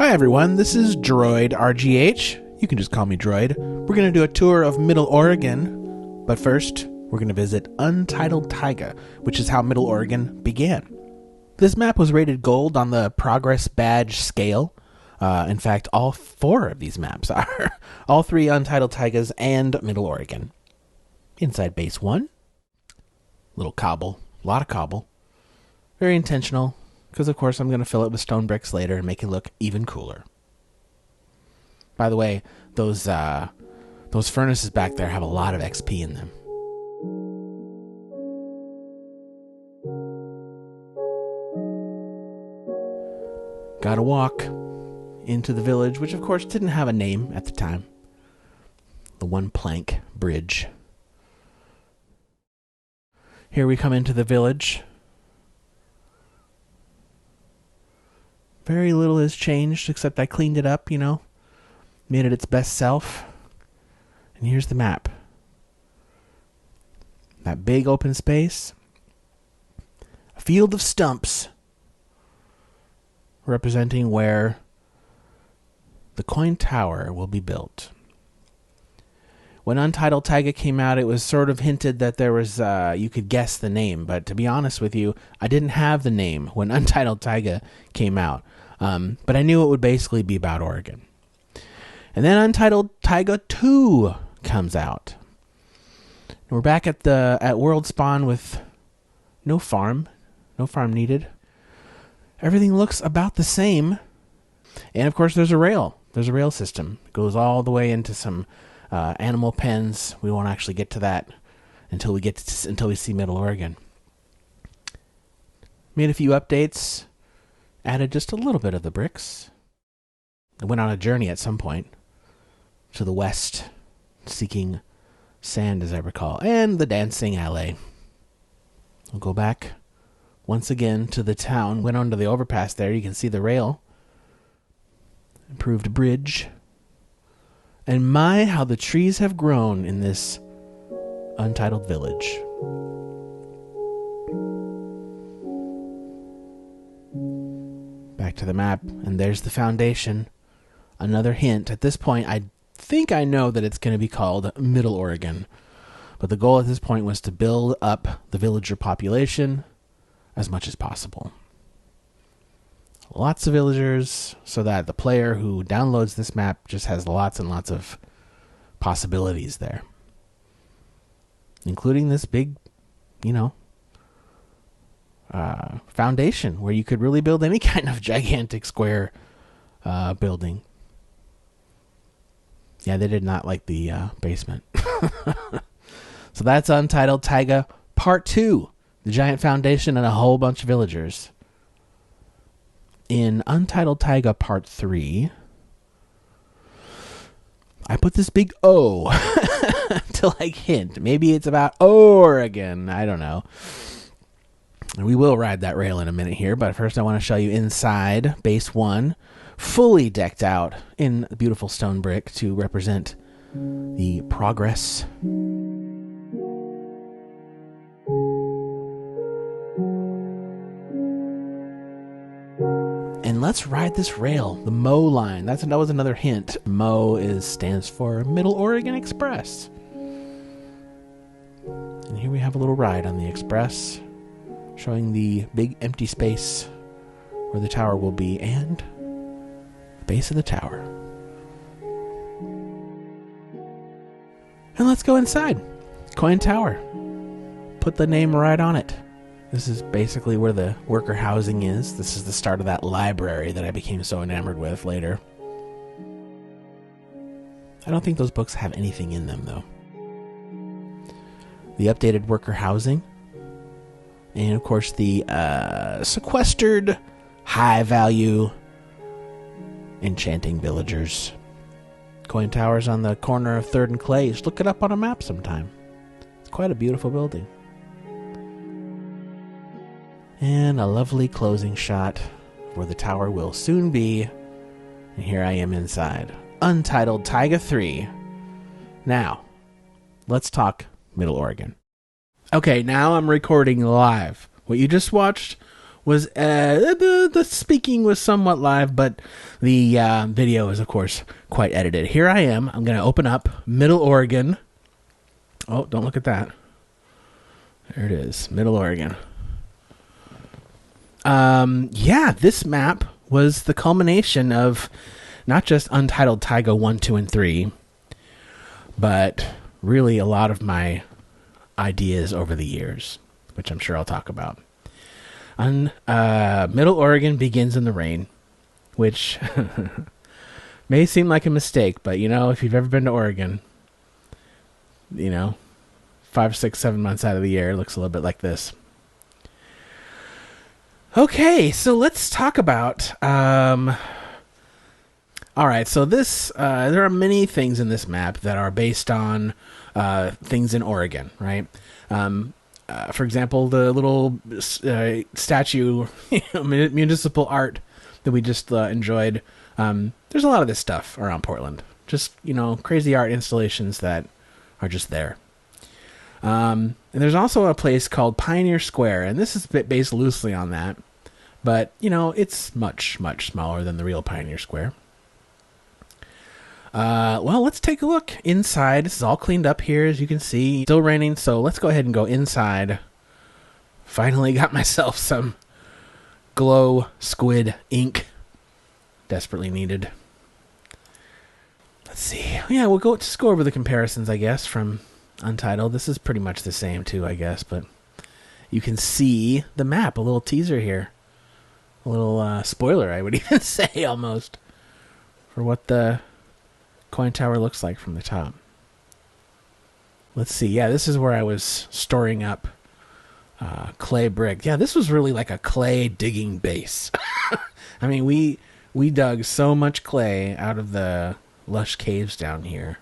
Hi everyone, this is Droid RGH. You can just call me Droid. We're going to do a tour of Middle Oregon, but first we're going to visit Untitled Taiga, which is how Middle Oregon began. This map was rated gold on the Progress Badge scale. In fact, all 4 of these maps are. All 3 Untitled Taigas and Middle Oregon. Inside Base 1. Little cobble. A lot of cobble. Very intentional, because of course I'm going to fill it with stone bricks later and make it look even cooler. By the way, those furnaces back there have a lot of XP in them. Gotta walk into the village, which of course didn't have a name at the time. The one plank bridge. Here we come into the village. Very little has changed, except I cleaned it up, made it its best self. And here's the map. That big open space. A field of stumps representing where the KOIN Tower will be built. When Untitled Taiga came out, it was sort of hinted that there was, you could guess the name, but to be honest with you, I didn't have the name when Untitled Taiga came out. But I knew it would basically be about Oregon. And then Untitled Taiga 2 comes out. And we're back at World Spawn with no farm needed. Everything looks about the same. And of course there's a rail. There's a rail system. It goes all the way into some animal pens. We won't actually get to that until we see Middle Oregon. Made a few updates. Added just a little bit of the bricks. I went on a journey at some point to the west, seeking sand, as I recall, and the dancing alley. We'll go back once again to the town. Went onto the overpass there. You can see the rail. Improved bridge. And my, how the trees have grown in this untitled village. Back to the map, and there's the foundation. Another hint. At this point, I think I know that it's going to be called Middle Oregon. But the goal at this point was to build up the villager population as much as possible. Lots of villagers, so that the player who downloads this map just has lots and lots of possibilities there. Including this big, foundation where you could really build any kind of gigantic square building. Yeah, they did not like the basement. So that's Untitled Taiga Part 2. The giant foundation and a whole bunch of villagers. In Untitled Taiga Part 3, I put this big O to hint. Maybe it's about Oregon. I don't know. We will ride that rail in a minute here, but first I want to show you inside Base 1, fully decked out in beautiful stone brick to represent the Progress. And let's ride this rail, the MO line. That was another hint. MO stands for Middle Oregon Express. And here we have a little ride on the Express, showing the big empty space where the tower will be and the base of the tower. And let's go inside. KOIN Tower. Put the name right on it. This is basically where the worker housing is. This is the start of that library that I became so enamored with later. I don't think those books have anything in them, though. The updated worker housing. And, of course, the sequestered, high-value, enchanting villagers. KOIN Tower's on the corner of 3rd and Clay. Just look it up on a map sometime. It's quite a beautiful building. And a lovely closing shot where the tower will soon be. And here I am inside. Untitled Taiga 3. Now, let's talk Middle Oregon. Okay, now I'm recording live. What you just watched was the speaking was somewhat live, but the video is, of course, quite edited. Here I am. I'm going to open up Middle Oregon. Oh, don't look at that. There it is, Middle Oregon. Yeah, this map was the culmination of not just Untitled Taiga 1, 2, and 3, but really a lot of my ideas over the years, which I'm sure I'll talk about. Middle Oregon begins in the rain, which may seem like a mistake, but if you've ever been to Oregon, 5, 6, 7 months out of the year, it looks a little bit like this. Okay, so let's talk about... Alright, so this... there are many things in this map that are based on things in Oregon, right? For example, the little statue, municipal art that we just enjoyed. There's a lot of this stuff around Portland. Just, crazy art installations that are just there. And there's also a place called Pioneer Square, and this is based loosely on that. But, it's much, much smaller than the real Pioneer Square. Well, let's take a look inside. This is all cleaned up here, as you can see. Still raining, so let's go ahead and go inside. Finally got myself some glow squid ink. Desperately needed. Let's see. Yeah, we'll just go over the comparisons, I guess, from Untitled. This is pretty much the same, too, I guess, but you can see the map. A little teaser here. A little spoiler, I would even say, almost, for what the KOIN Tower looks like from the top. Let's see. Yeah, this is where I was storing up clay brick. Yeah, this was really like a clay digging base. I mean, we dug so much clay out of the lush caves down here.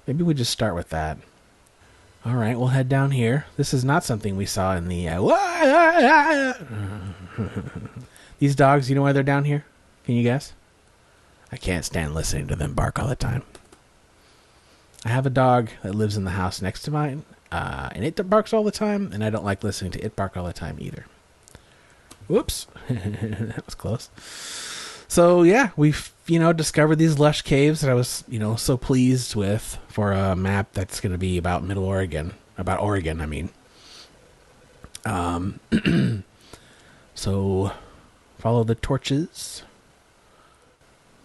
Maybe we just start with that. All right, we'll head down here. This is not something we saw in the... These dogs, you know why they're down here? Can you guess? I can't stand listening to them bark all the time. I have a dog that lives in the house next to mine, and it barks all the time, and I don't like listening to it bark all the time either. Whoops. That was close. So, yeah, we've, discovered these lush caves that I was, so pleased with for a map that's going to be about Middle Oregon. About Oregon, I mean. So, follow the torches.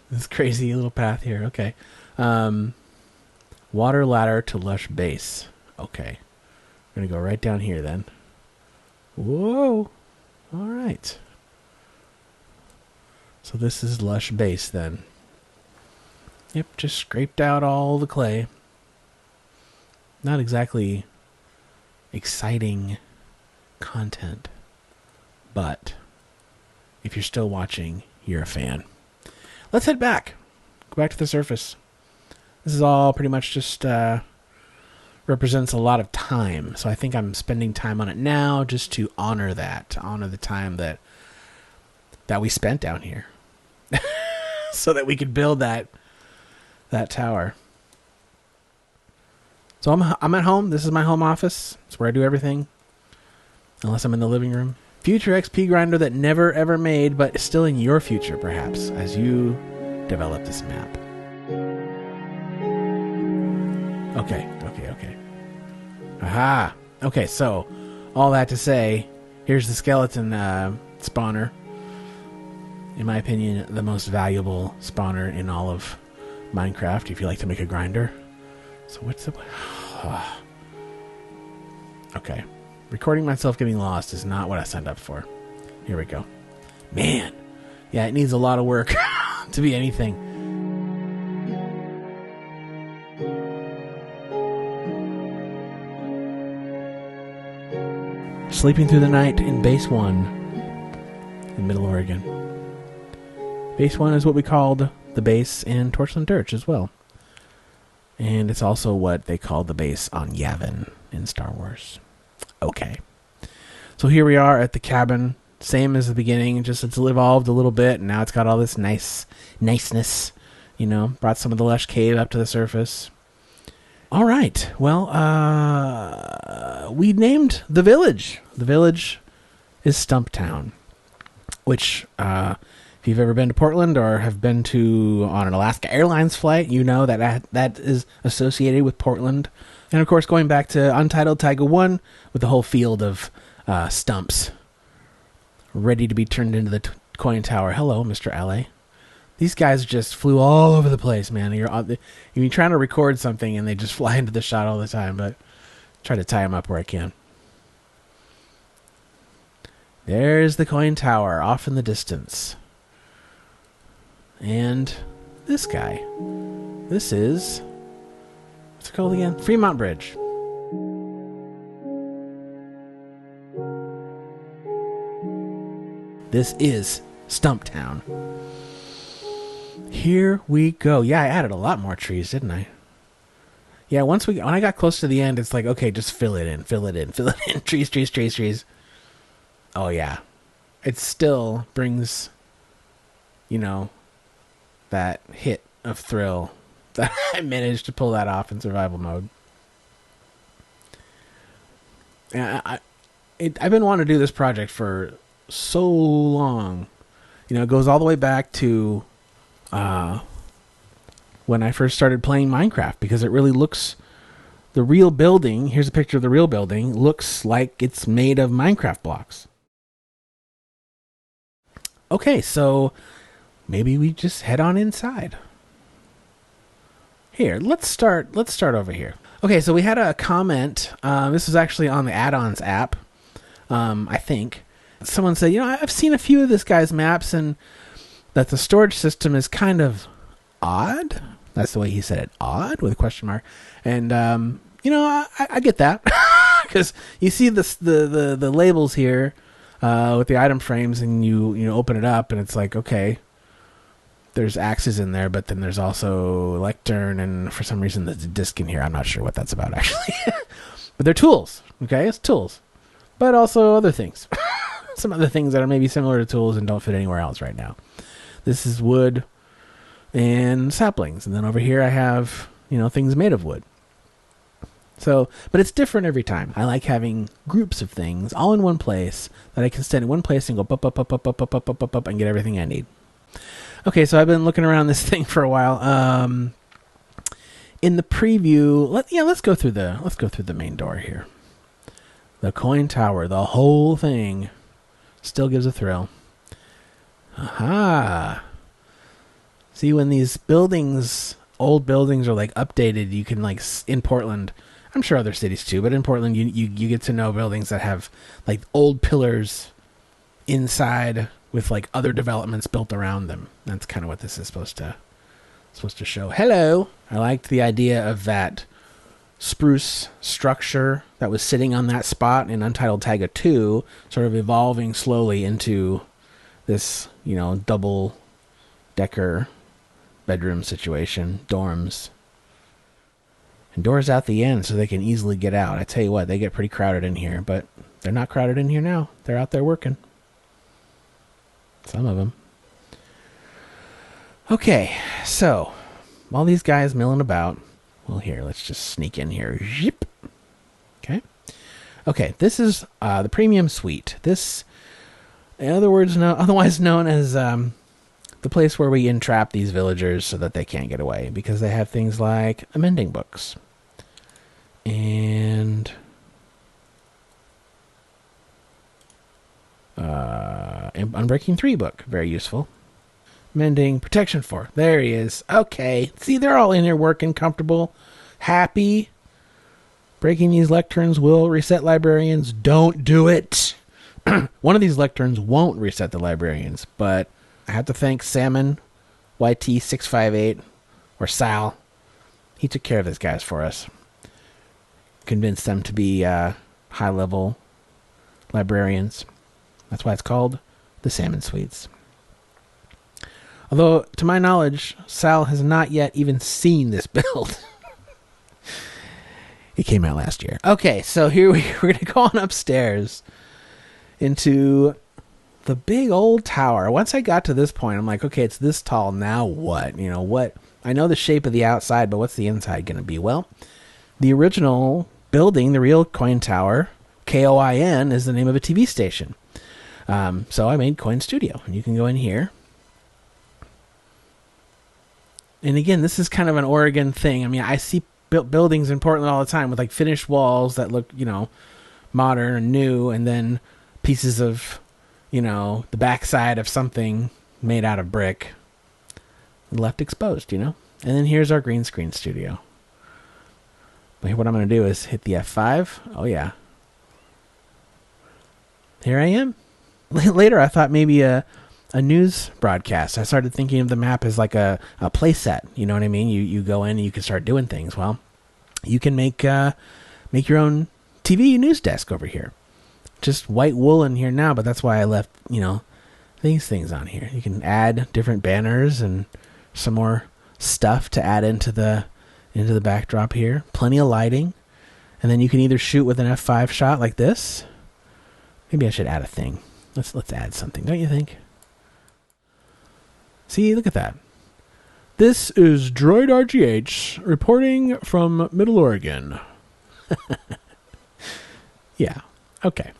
This crazy little path here. Okay. Water ladder to lush base. Okay. We're going to go right down here then. Whoa. All right. So this is lush base then. Yep, just scraped out all the clay. Not exactly exciting content. But if you're still watching, you're a fan. Let's head back. Go back to the surface. This is all pretty much just represents a lot of time. So I think I'm spending time on it now just to honor that. To honor the time that we spent down here. So that we could build that tower. So I'm at home. This is my home office. It's where I do everything. Unless I'm in the living room. Future XP grinder that never ever made, but is still in your future, perhaps, as you develop this map. Okay. Aha! Okay, so, all that to say, here's the skeleton spawner. In my opinion, the most valuable spawner in all of Minecraft, if you like to make a grinder. So what's the... Okay. Recording myself getting lost is not what I signed up for. Here we go. Man. Yeah, it needs a lot of work to be anything. Sleeping through the night in Base 1 in Middle Oregon. Base 1 is what we called the base in Torchland Church as well. And it's also what they called the base on Yavin in Star Wars. Okay. So here we are at the cabin. Same as the beginning, just it's evolved a little bit, and now it's got all this niceness. Brought some of the lush cave up to the surface. All right. Well, we named the village. The village is Stumptown. which if you've ever been to Portland or have been on an Alaska Airlines flight, you know that is associated with Portland. And of course, going back to Untitled Taiga 1 with the whole field of stumps ready to be turned into the KOIN Tower. Hello, Mr. LA. These guys just flew all over the place, man. You're trying to record something and they just fly into the shot all the time, but try to tie them up where I can. There's the KOIN Tower off in the distance. And this guy. This is... what's it called again? Fremont Bridge. This is Stumptown. Here we go. Yeah, I added a lot more trees, didn't I? Yeah, when I got close to the end, it's like, okay, just fill it in. Trees, trees, trees, trees. Oh, yeah. It still brings, that hit of thrill that I managed to pull that off in survival mode. I've been wanting to do this project for so long. It goes all the way back to when I first started playing Minecraft, because it really looks... the real building, here's a picture of the real building, looks like it's made of Minecraft blocks. Okay, so maybe we just head on inside. Here, let's start over here. Okay, so we had a comment. This was actually on the add-ons app, I think. Someone said, I've seen a few of this guy's maps, and that the storage system is kind of odd. That's the way he said it, odd, with a question mark. And, I get that. Because you see the labels here with the item frames, and you open it up, and it's like, okay, there's axes in there, but then there's also lectern, and for some reason there's a disc in here. I'm not sure what that's about, actually. But they're tools, okay? It's tools. But also other things. Some other things that are maybe similar to tools and don't fit anywhere else right now. This is wood and saplings. And then over here I have, things made of wood. So, but it's different every time. I like having groups of things all in one place that I can stand in one place and go up and get everything I need. Okay, so I've been looking around this thing for a while. In the preview, let's go through the main door here. The KOIN Tower, the whole thing, still gives a thrill. Aha! See, when these old buildings are like updated, you can in Portland, I'm sure other cities too, but in Portland you get to know buildings that have like old pillars inside with like other developments built around them. That's kind of what this is supposed to show. Hello! I liked the idea of that spruce structure that was sitting on that spot in Untitled Taiga 2, sort of evolving slowly into this, double decker bedroom situation, dorms, and doors out the end so they can easily get out. I tell you what, they get pretty crowded in here, but they're not crowded in here now. They're out there working. Some of them. Okay, so all these guys milling about. Well, here, let's just sneak in here. Zip. Okay, this is the premium suite. This, in other words, otherwise known as the place where we entrap these villagers so that they can't get away, because they have things like mending books and Unbreaking 3 book, very useful. Mending, protection 4. There he is. Okay. See, they're all in here working, comfortable, happy. Breaking these lecterns will reset librarians. Don't do it. One of these lecterns won't reset the librarians, but I have to thank Salmon YT658, or Sal. He took care of these guys for us. Convinced them to be high-level librarians. That's why it's called the Salmon Suites. Although, to my knowledge, Sal has not yet even seen this build. It came out last year. Okay, so here we're going to go on upstairs into the big old tower. Once I got to this point, I'm like, okay, it's this tall. Now what? What? I know the shape of the outside, but what's the inside going to be? Well, the original building, the real KOIN Tower, KOIN, is the name of a TV station. So I made KOIN Studio, and you can go in here. And again, this is kind of an Oregon thing. I mean, I see buildings in Portland all the time with like finished walls that look, modern and new, and then pieces of, the backside of something made out of brick left exposed, And then here's our green screen studio. But what I'm going to do is hit the F5. Oh, yeah. Here I am. Later, I thought maybe a news broadcast. I started thinking of the map as like a play set. You know what I mean? You go in and you can start doing things. Well, you can make your own TV news desk over here. Just white wool in here now, but that's why I left, these things on here. You can add different banners and some more stuff to add into the backdrop here. Plenty of lighting. And then you can either shoot with an F5 shot like this. Maybe I should add a thing. Let's add something, don't you think? See, look at that. This is Droid RGH reporting from Middle Oregon. Yeah. Okay.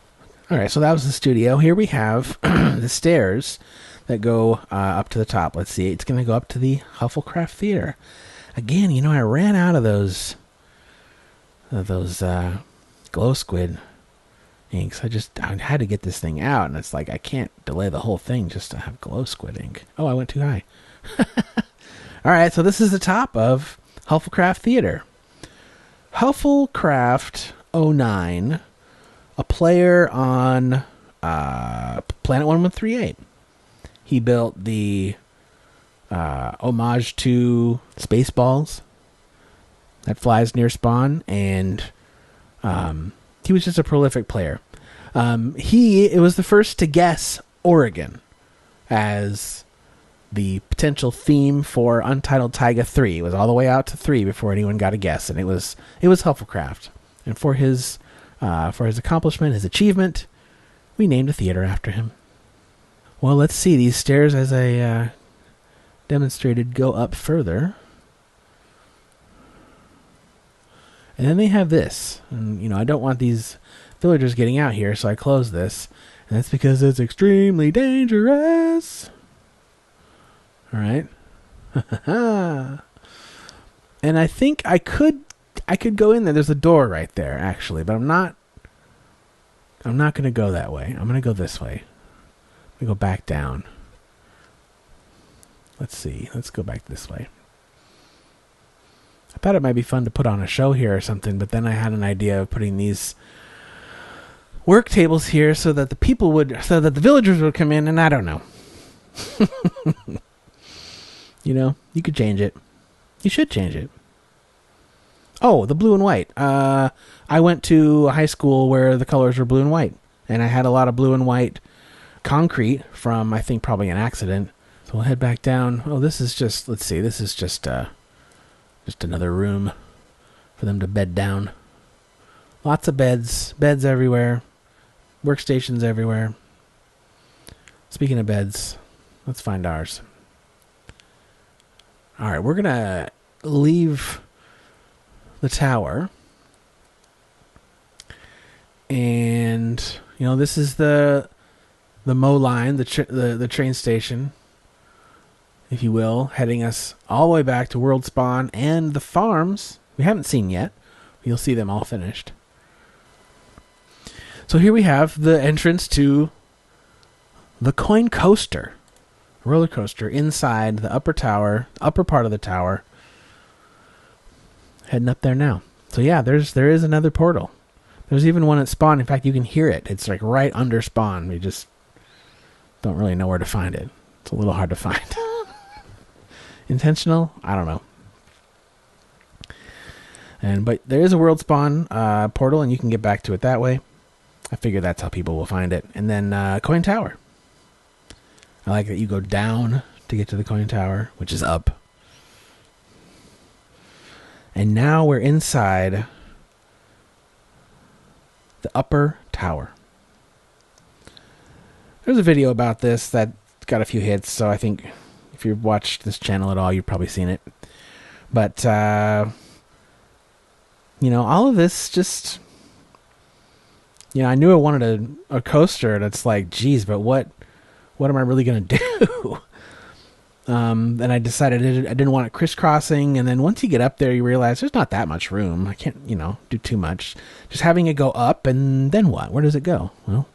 All right, so that was the studio. Here we have the stairs that go up to the top. Let's see. It's going to go up to the Hufflecraft Theater. Again, I ran out of those glow squid inks. I had to get this thing out, and it's like I can't delay the whole thing just to have glow squid ink. Oh, I went too high. All right, so this is the top of Hufflecraft Theater. Hufflecraft 09, a player on Planet 1138. He built the homage to Spaceballs that flies near spawn, and he was just a prolific player. It was the first to guess Oregon as the potential theme for Untitled Taiga 3. It was all the way out to 3 before anyone got a guess, and it was Hufflecraft. And for his accomplishment, his achievement, we named a theater after him. Well, let's see. These stairs, as I demonstrated, go up further. And then they have this. And, I don't want these villagers getting out here, so I close this. And that's because it's extremely dangerous. All right. And I think I could go in there. There's a door right there, actually, but I'm not going to go that way. I'm going to go this way. We go back down. Let's see. Let's go back this way. I thought it might be fun to put on a show here or something, but then I had an idea of putting these work tables here so that the villagers would come in, and I don't know. You could change it. You should change it. Oh, the blue and white. I went to a high school where the colors were blue and white, and I had a lot of blue and white concrete from, I think, probably an accident. So we'll head back down. Oh, this is just, let's see, this is just another room for them to bed down. Lots of beds everywhere, workstations everywhere. Speaking of beds, let's find ours. All right, we're going to leave the tower. And, this is the Mo line, the train station, if you will, heading us all the way back to World Spawn and the farms we haven't seen yet. You'll see them all finished. So here we have the entrance to the KOIN Coaster, roller coaster inside the upper part of the tower. Heading up there now. So yeah, there is another portal. There's even one at spawn. In fact, you can hear it. It's like right under spawn. We just don't really know where to find it. It's a little hard to find. Intentional? I don't know. But there is a world spawn portal, and you can get back to it that way. I figure that's how people will find it. And then KOIN Tower. I like that you go down to get to the KOIN Tower, which is up. And now we're inside the upper tower. There's a video about this that got a few hits, so I think if you've watched this channel at all, you've probably seen it. But, all of this just, I knew I wanted a coaster, and it's like, geez, but what am I really going to do? Then I decided I didn't want it crisscrossing, and then once you get up there, you realize there's not that much room. I can't, do too much. Just having it go up, and then what? Where does it go? Well,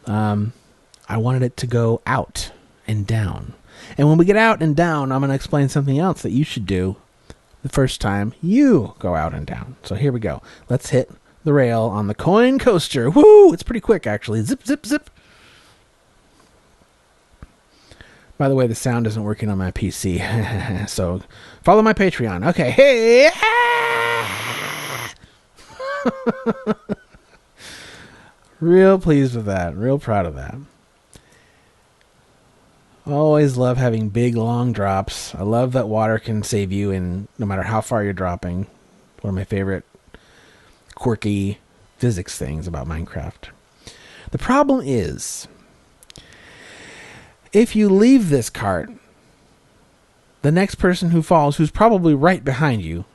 I wanted it to go out and down. And when we get out and down, I'm going to explain something else that you should do the first time you go out and down. So here we go. Let's hit the rail on the KOIN coaster. Woo! It's pretty quick, actually. Zip, zip, zip. By the way, the sound isn't working on my PC. So follow my Patreon. Okay. Hey! Real pleased with that. Real proud of that. Always love having big, long drops. I love that water can save you in no matter how far you're dropping. One of my favorite quirky physics things about Minecraft. The problem is, if you leave this cart, the next person who falls, who's probably right behind you,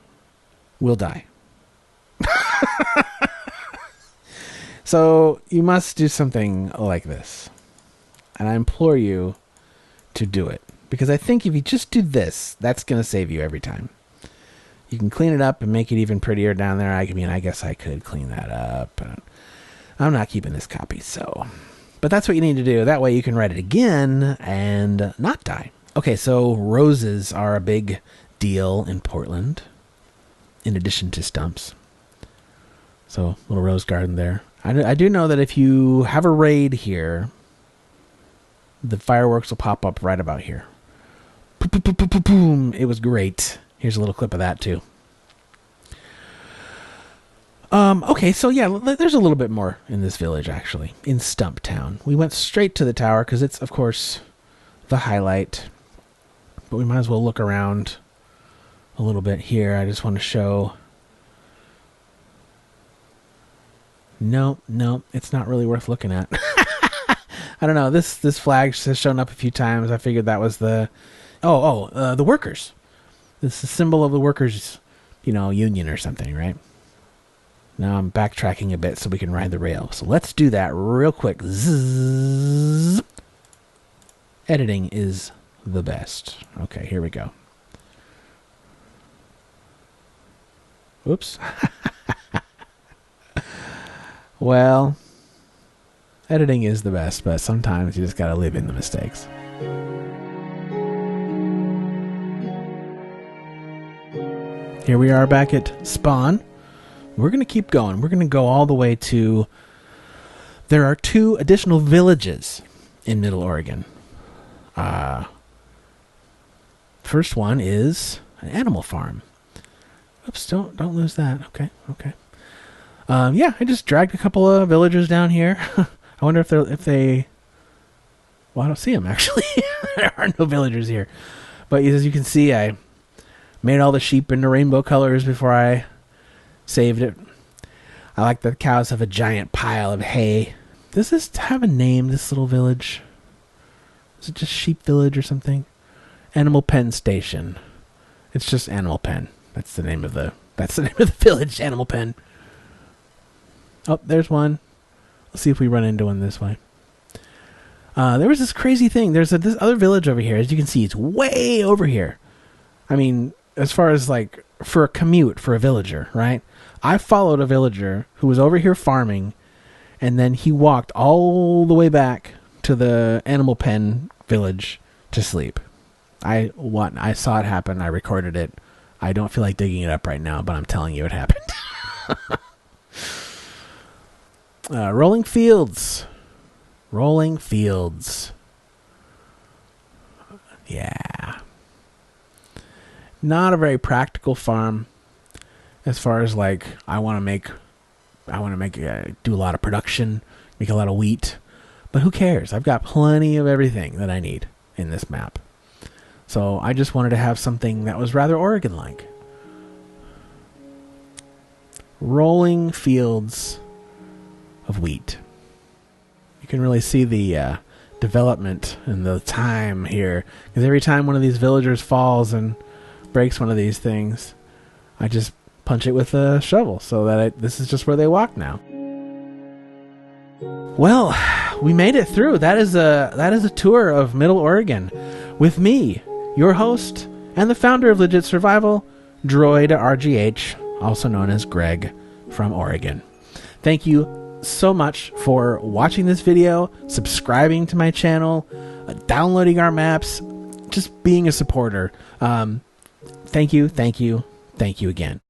will die. So you must do something like this. And I implore you to do it. Because I think if you just do this, that's going to save you every time. You can clean it up and make it even prettier down there. I guess I could clean that up. But I'm not keeping this copy, so... But that's what you need to do. That way you can write it again and not die. Okay, so roses are a big deal in Portland, in addition to stumps. So, little rose garden there. I do know that if you have a raid here, the fireworks will pop up right about here. Boom! It was great. Here's a little clip of that, too. Okay, so yeah, there's a little bit more in this village, actually, in Stump Town. We went straight to the tower because it's, of course, the highlight. But we might as well look around a little bit here. I just want to show... No, it's not really worth looking at. I don't know. This flag has shown up a few times. I figured that was the... the workers. This is a symbol of the workers, union or something, right? Now I'm backtracking a bit so we can ride the rail. So let's do that real quick. Zzz. Editing is the best. Okay, here we go. Oops. Well, editing is the best, but sometimes you just gotta live in the mistakes. Here we are back at Spawn. We're going to keep going. We're going to go all the way to... There are 2 additional villages in Middle Oregon. First one is an animal farm. Oops, don't lose that. Okay. Yeah, I just dragged a couple of villagers down here. I wonder if they... Well, I don't see them, actually. There are no villagers here. But as you can see, I made all the sheep into rainbow colors before I saved it. I like that the cows have a giant pile of hay. Does this have a name, this little village? Is it just Sheep Village or something? Animal Pen Station. It's just Animal Pen. That's the name of the village, Animal Pen. Oh, there's one. Let's see if we run into one this way. There was this crazy thing. There's this other village over here. As you can see, it's way over here. I mean, as far as like for a commute for a villager, right? I followed a villager who was over here farming, and then he walked all the way back to the Animal Pen village to sleep. I saw it happen. I recorded it. I don't feel like digging it up right now, but I'm telling you it happened. Rolling fields. Yeah. Not a very practical farm as far as like I want to do a lot of production, make a lot of wheat, but who cares? I've got plenty of everything that I need in this map. So I just wanted to have something that was rather Oregon-like. Rolling fields of wheat. You can really see the development and the time here, because every time one of these villagers falls and breaks one of these things, I just punch it with a shovel so that this is just where they walk now. Well, we made it through. That is a tour of Middle Oregon with me, your host, and the founder of Legit Survival, Droid RGH, also known as Greg from Oregon. Thank you so much for watching this video, subscribing to my channel, downloading our maps, just being a supporter. Thank you again.